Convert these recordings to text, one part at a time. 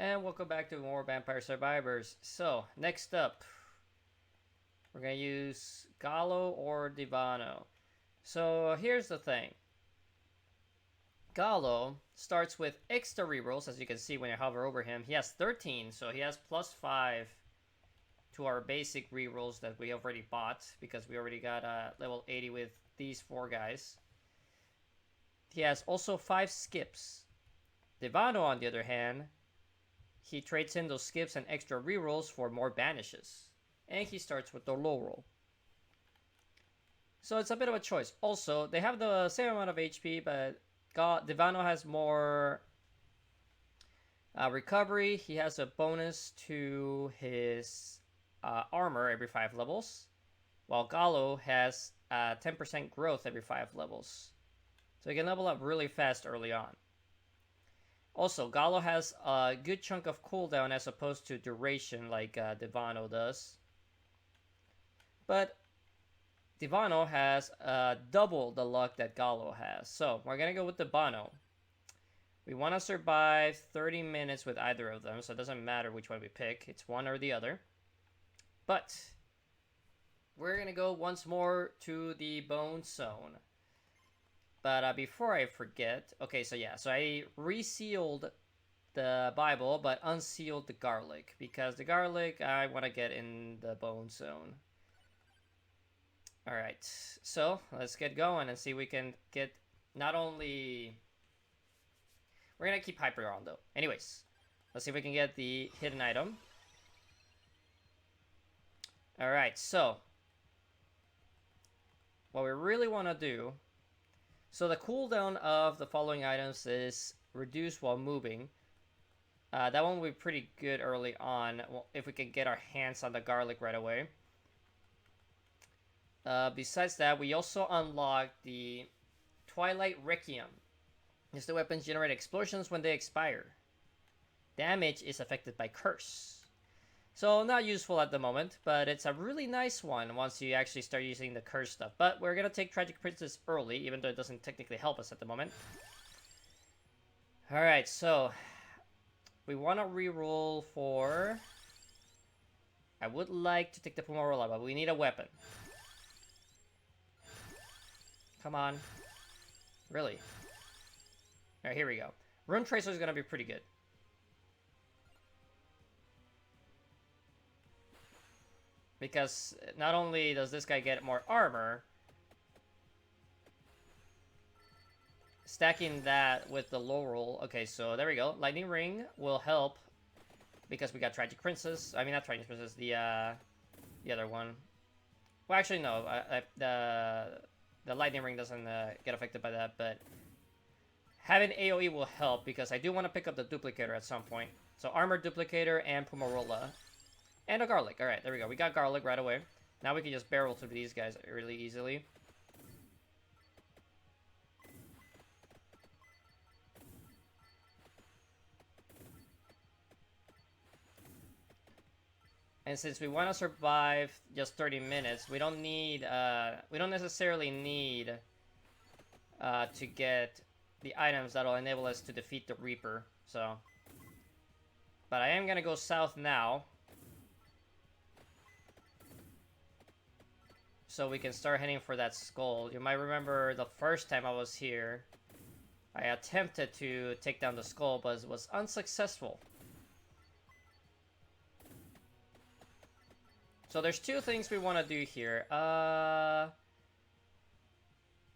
And welcome back to more Vampire Survivors. So, next up, we're going to use Gallo or Divano. So, here's the thing. Gallo starts with extra rerolls, as you can see when you hover over him. He has 13, so he has plus 5 to our basic rerolls that we already bought, because we already got level 80 with these 4 guys. He has also 5 skips. Divano, on the other hand, he trades in those skips and extra rerolls for more banishes. And he starts with the low roll. So it's a bit of a choice. Also, they have the same amount of HP, but Divano has more recovery. He has a bonus to his armor every 5 levels, while Gallo has 10% growth every 5 levels. So he can level up really fast early on. Also, Gallo has a good chunk of cooldown as opposed to duration like Divano does. But Divano has double the luck that Gallo has. So we're going to go with Divano. We want to survive 30 minutes with either of them, so it doesn't matter which one we pick. It's one or the other. But we're going to go once more to the Bone Zone. But before I forget, okay, so I resealed the Bible, but unsealed the garlic, because the garlic I want to get in the Bone Zone. Alright, so let's get going and see if we can get not only... We're going to keep Hyper on though. Anyways, let's see if we can get the hidden item. Alright, so what we really want to do... So the cooldown of the following items is reduced while moving. That one will be pretty good early on if we can get our hands on the garlic right away. Besides that, we also unlock the Twilight Requiem. These two weapons generate explosions when they expire. Damage is affected by curse. So not useful at the moment, but it's a really nice one once you actually start using the curse stuff. But we're going to take Tragic Princess early, even though it doesn't technically help us at the moment. Alright, so we want to reroll for... I would like to take the Pumarola, but we need a weapon. Come on. Really? Alright, here we go. Rune Tracer is going to be pretty good. Because not only does this guy get more armor, stacking that with the low roll. Okay, so there we go. Lightning Ring will help because we got Tragic Princess. I mean, not Tragic Princess, the other one. Well, actually, no. The Lightning Ring doesn't get affected by that, but having AoE will help because I do want to pick up the Duplicator at some point. So Armor Duplicator and Pumarola. And a garlic. Alright, there we go. We got garlic right away. Now we can just barrel through these guys really easily. And since we want to survive just 30 minutes, we don't need, we don't necessarily need to get the items that'll enable us to defeat the Reaper. So, but I am gonna go south now, so we can start heading for that skull. You might remember the first time I was here, I attempted to take down the skull, but was unsuccessful. So there's two things we want to do here.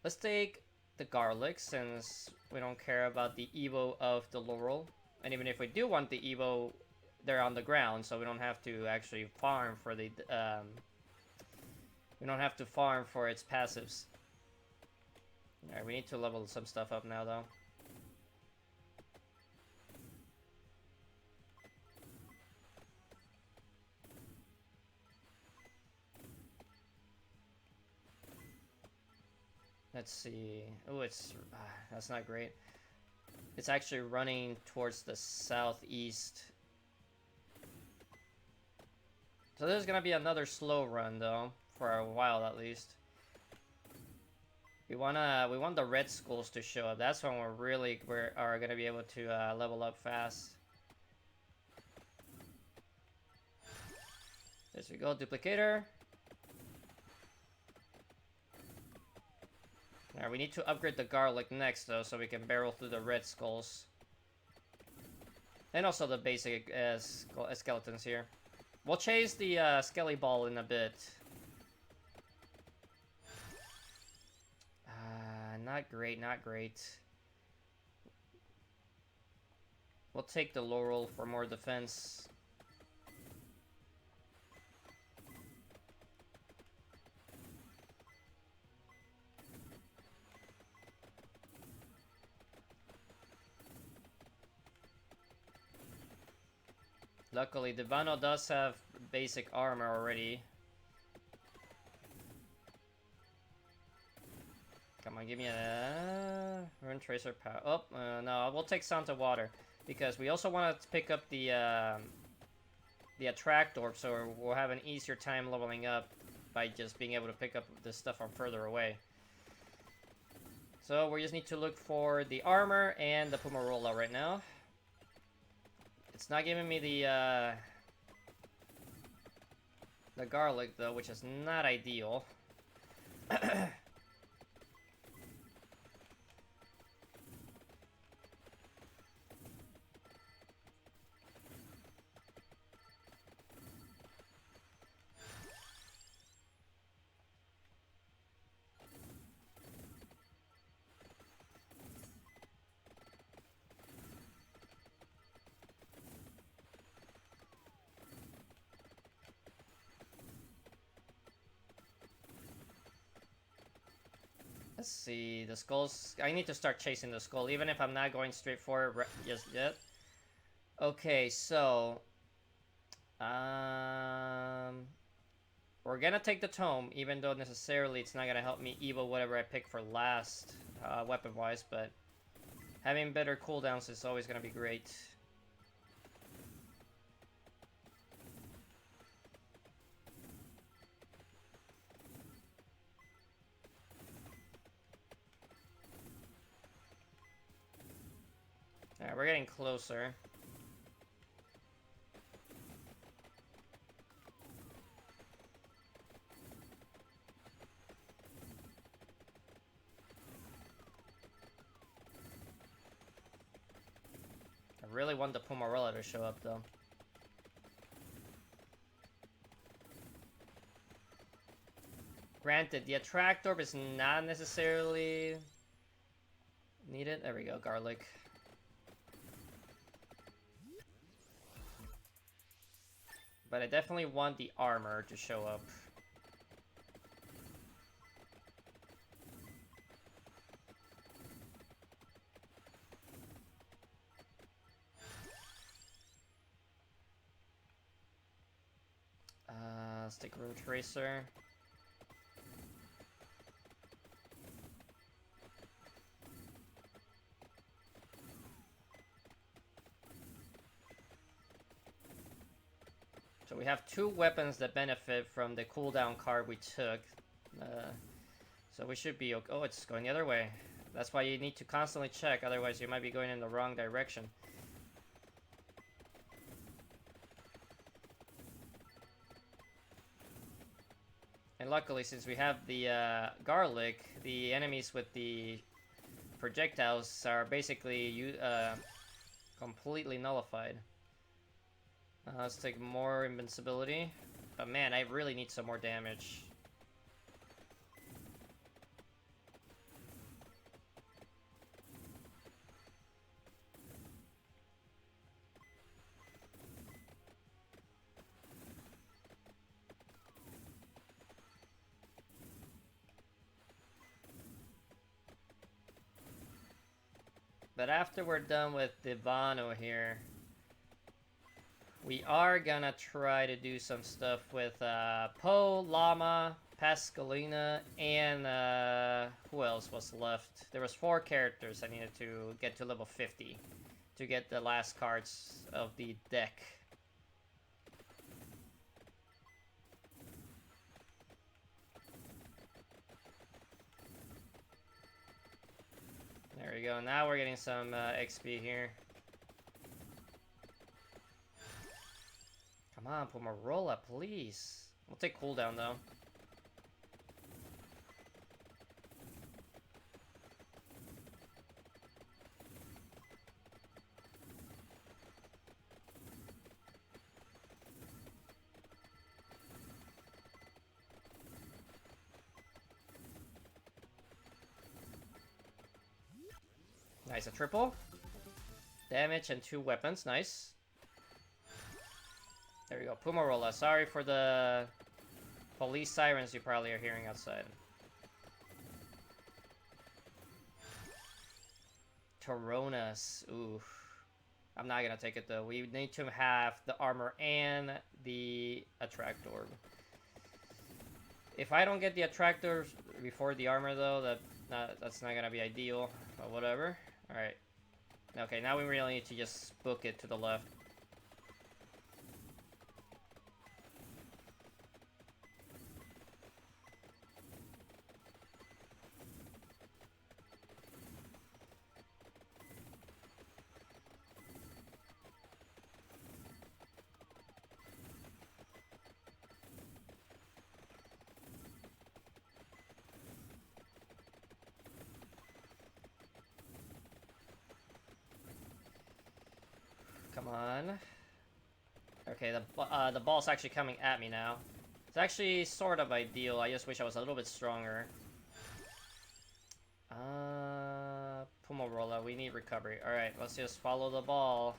Let's take the garlic, since we don't care about the Evo of the Laurel. And even if we do want the Evo, they're on the ground, so we don't have to actually farm for the... we don't have to farm for its passives. Alright, we need to level some stuff up now, though. Let's see. Oh, it's... that's not great. It's actually running towards the southeast. So there's gonna be another slow run, though. For a while, at least. We want the red skulls to show up. That's when we're gonna be able to level up fast. There we go, duplicator. Alright, we need to upgrade the garlic next though, so we can barrel through the red skulls. And also the basic skeletons here. We'll chase the skelly ball in a bit. Not great, not great. We'll take the laurel for more defense. Luckily, Devano does have basic armor already. Come on, give me a Rune Tracer power. Oh, no, we'll take Santa Water because we also want to pick up the Attract Orb, so we'll have an easier time leveling up by just being able to pick up this stuff from further away. So we just need to look for the armor and the Pumarola right now. It's not giving me the garlic though, which is not ideal. Let's see, the skulls. I need to start chasing the skull, even if I'm not going straight for it just yet. Okay, so we're gonna take the tome, even though necessarily it's not gonna help me evo whatever I pick for last, weapon-wise, but having better cooldowns is always gonna be great. Alright, we're getting closer. I really want the Pumarella to show up though. Granted, the Attract Orb is not necessarily needed. There we go, garlic. But I definitely want the armor to show up. Let's take Rune Tracer. So we have two weapons that benefit from the cooldown card we took. So we should be okay. Oh, it's going the other way. That's why you need to constantly check, otherwise you might be going in the wrong direction. And luckily, since we have the garlic, the enemies with the projectiles are basically completely nullified. Let's take more invincibility. But man, I really need some more damage. But after we're done with Devano here, we are gonna try to do some stuff with Poe, Llama, Pascalina, and who else was left? There was 4 characters I needed to get to level 50 to get the last cards of the deck. There we go, now we're getting some XP here. Come on, Pomarola, please. We'll take cooldown though. Nice, a triple. Damage and 2 weapons, nice. There we go, Pomarola. Sorry for the police sirens you probably are hearing outside. Toronas, oof. I'm not gonna take it though. We need to have the armor and the attract orb. If I don't get the attractor before the armor though, that's not gonna be ideal, but whatever. Alright. Okay, now we really need to just book it to the left. Come on. Okay, the ball's actually coming at me now. It's actually sort of ideal. I just wish I was a little bit stronger. Pomarola, we need recovery. Alright, let's just follow the ball.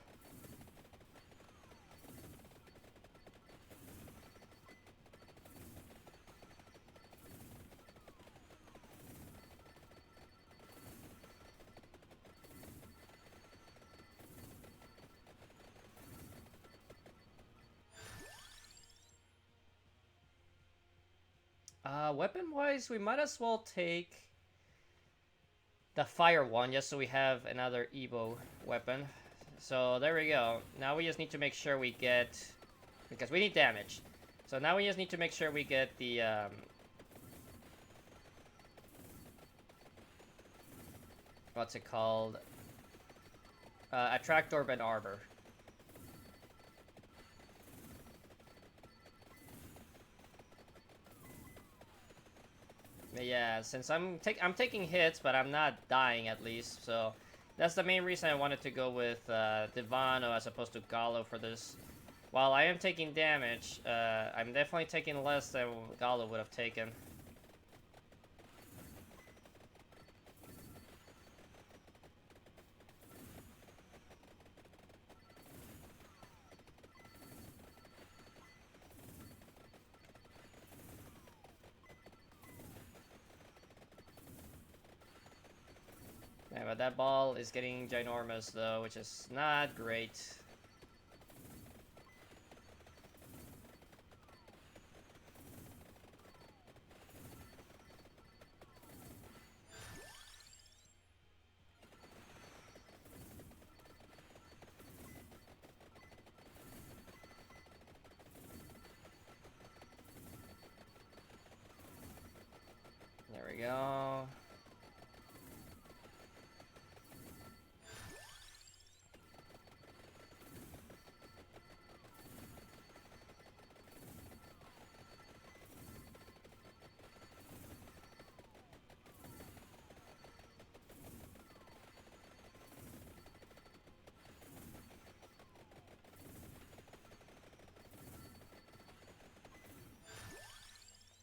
Weapon-wise, we might as well take the fire one, just so we have another Evo weapon. So, there we go. Now we just need to make sure we get... because we need damage. So now we just need to make sure we get the, what's it called? Attract Orb and Arbor. Yeah, since I'm taking hits, but I'm not dying at least, so that's the main reason I wanted to go with Divano as opposed to Gallo for this. While I am taking damage, I'm definitely taking less than Gallo would have taken. Yeah, but that ball is getting ginormous though, which is not great. There we go.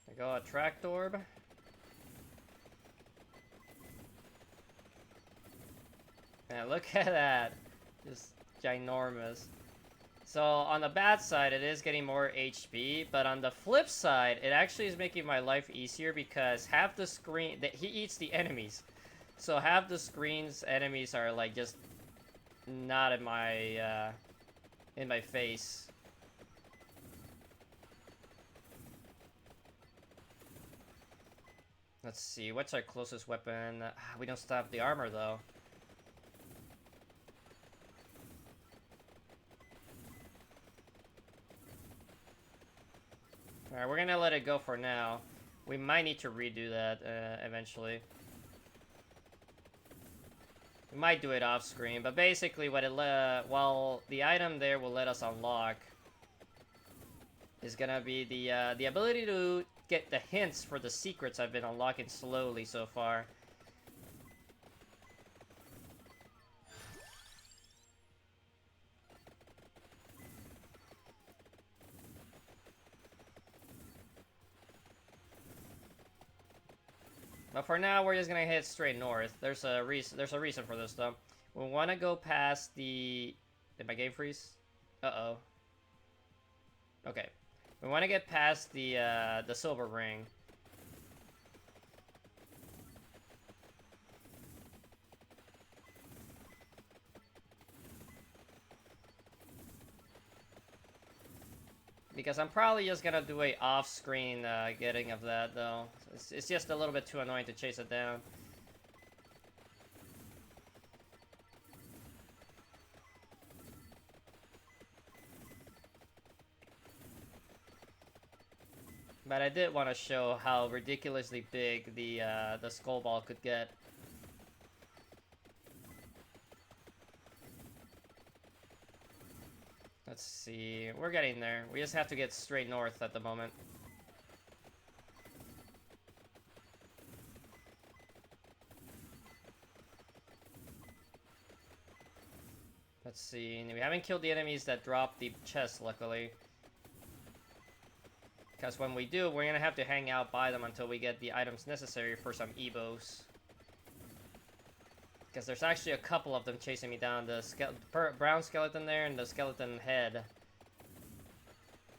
There we go, Attract Orb. Man, look at that. Just ginormous. So, on the bad side, it is getting more HP, but on the flip side, it actually is making my life easier because half the screen... he eats the enemies. So, half the screen's enemies are, like, just not in my face. Let's see, what's our closest weapon? We don't still have the armor, though. Alright, we're gonna let it go for now. We might need to redo that eventually. We might do it off screen, but basically what it well, the item there will let us unlock is gonna be the ability to get the hints for the secrets I've been unlocking slowly so far. But for now, we're just gonna head straight north. There's a reason for this though. We want to go past the. Did my game freeze? Uh-oh. Okay. We want to get past the silver ring. Because I'm probably just gonna do a off-screen getting of that though. It's just a little bit too annoying to chase it down. But I did want to show how ridiculously big the skull ball could get. Let's see. We're getting there. We just have to get straight north at the moment. Let's see. We haven't killed the enemies that drop the chest, luckily. Because when we do, we're gonna have to hang out by them until we get the items necessary for some Evos. Because there's actually a couple of them chasing me down. The brown skeleton there and the skeleton head.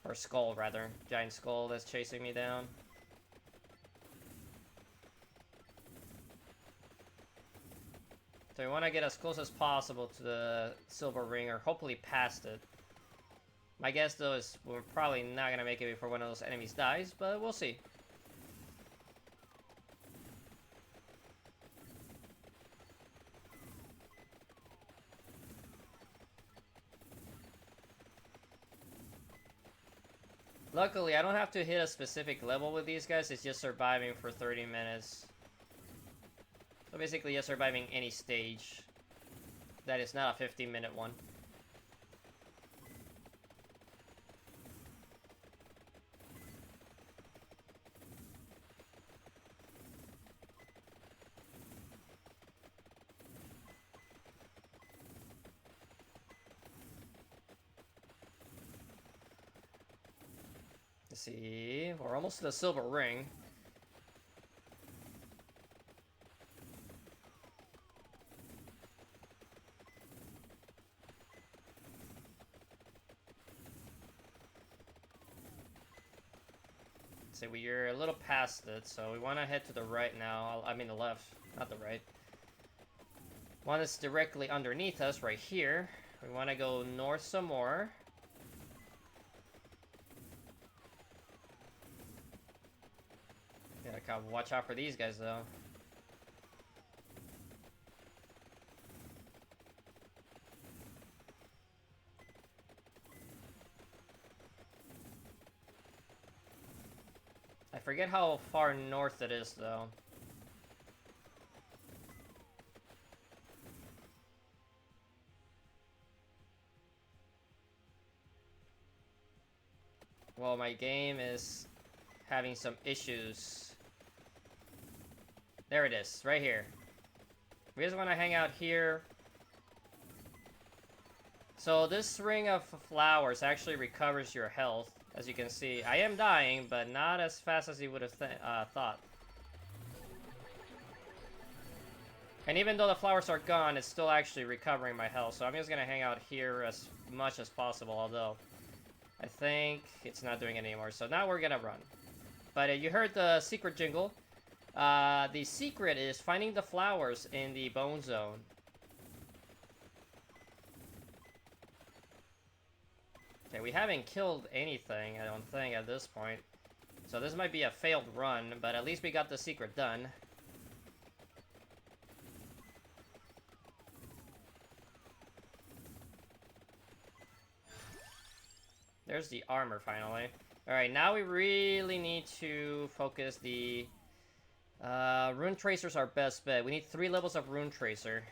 Or skull, rather. Giant skull that's chasing me down. So we want to get as close as possible to the silver ring, or hopefully past it. My guess, though, is we're probably not going to make it before one of those enemies dies, but we'll see. Luckily, I don't have to hit a specific level with these guys, it's just surviving for 30 minutes. So basically, just surviving any stage that is not a 15-minute one. Let's see, we're almost to the silver ring. Let's see, we're a little past it, so we want to head to the right now. I mean the left, not the right. One is directly underneath us, right here. We want to go north some more. Yeah, gotta watch out for these guys, though. I forget how far north it is, though. Well, my game is having some issues. There it is, right here. We just want to hang out here. So this ring of flowers actually recovers your health. As you can see, I am dying, but not as fast as you would have thought. And even though the flowers are gone, it's still actually recovering my health. So I'm just going to hang out here as much as possible, although I think it's not doing it anymore. So now we're going to run. But you heard the secret jingle. The secret is finding the flowers in the bone zone. Okay, we haven't killed anything, I don't think, at this point. So this might be a failed run, but at least we got the secret done. There's the armor, finally. Alright, now we really need to focus the... Rune Tracer's our best bet. We need 3 levels of Rune Tracer.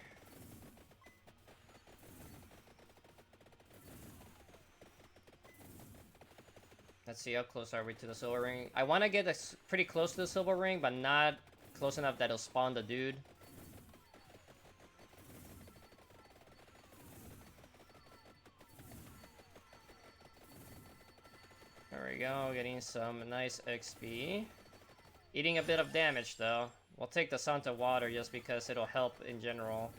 Let's see, how close are we to the silver ring? I want to get pretty close to the silver ring, but not close enough that it'll spawn the dude. There we go, getting some nice XP. Eating a bit of damage, though. We'll take the Santa Water just because it'll help in general.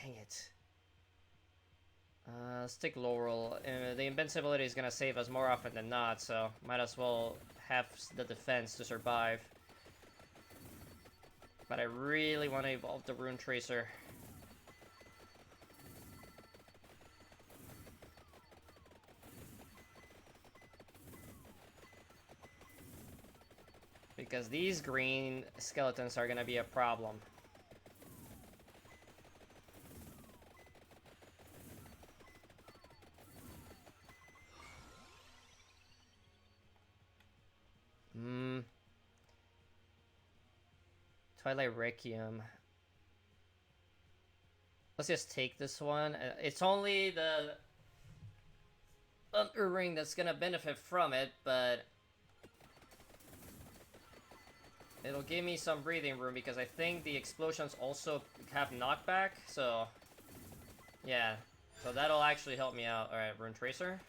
Dang it. Let's take Laurel. The invincibility is gonna save us more often than not, so might as well have the defense to survive. But I really want to evolve the Rune Tracer. Because these green skeletons are gonna be a problem. Twilight Requiem. Let's just take this one. It's only the Thunder Ring that's gonna benefit from it, but it'll give me some breathing room because I think the explosions also have knockback, so yeah. So that'll actually help me out. Alright, Rune Tracer.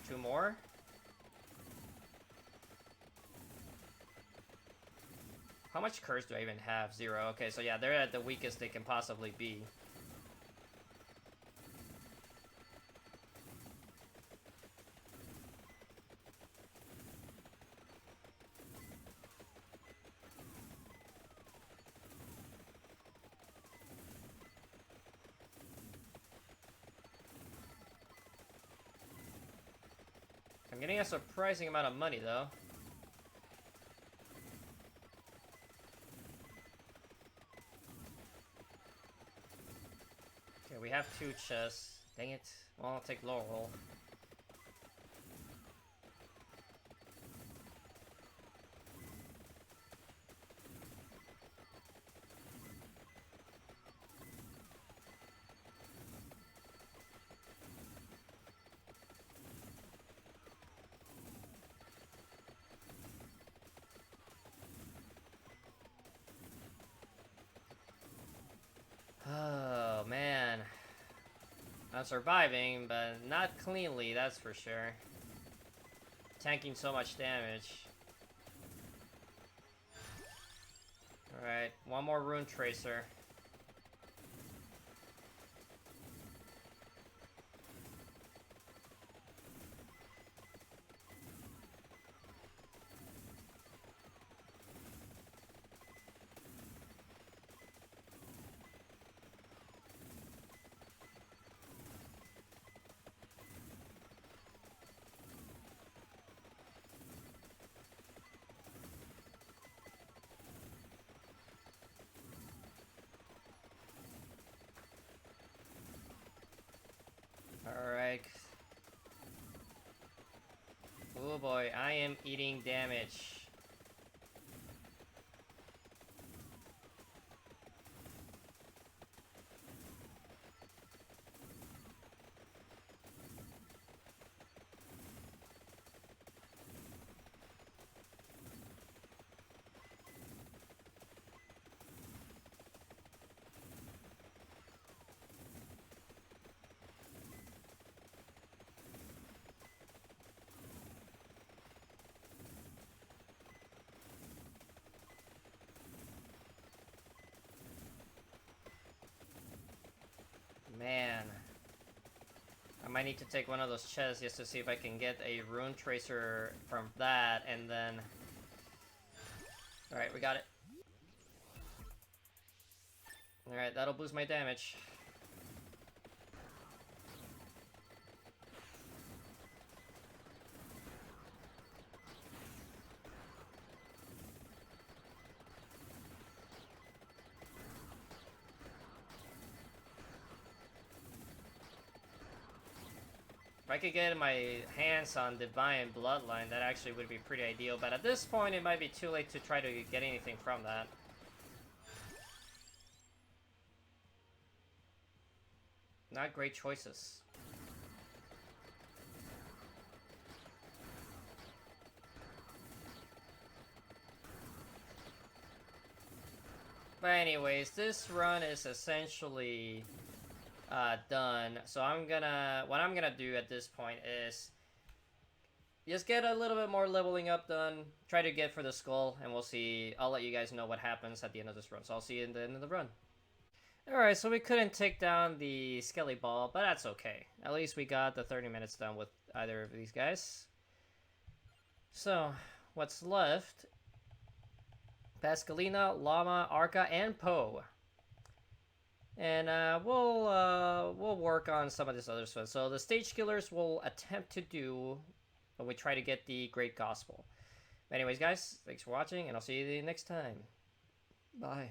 2 more. How much curse do I even have? 0. Okay, so yeah, they're at the weakest they can possibly be. I'm getting a surprising amount of money, though. Okay, we have 2 chests. Dang it. Well, I'll take Laurel. Oh, man. I'm surviving, but not cleanly, that's for sure. Tanking so much damage. Alright, 1 more Rune Tracer. Alright. Oh boy, I am eating damage. Man. I might need to take one of those chests just to see if I can get a Rune Tracer from that, and then... Alright, we got it. Alright, that'll boost my damage. If I could get my hands on Divine Bloodline, that actually would be pretty ideal. But at this point, it might be too late to try to get anything from that. Not great choices. But anyways, this run is essentially done. So what I'm gonna do at this point is just get a little bit more leveling up done. Try to get for the skull, and we'll see. I'll let you guys know what happens at the end of this run. So I'll see you in the end of the run. Alright, so we couldn't take down the Skelly Ball, but that's okay. At least we got the 30 minutes done with either of these guys. So, what's left? Pascalina, Llama, Arca, and Poe. And we'll work on some of this other stuff. So the stage killers will attempt to do when we try to get the Great Gospel. But anyways, guys, thanks for watching, and I'll see you next time. Bye.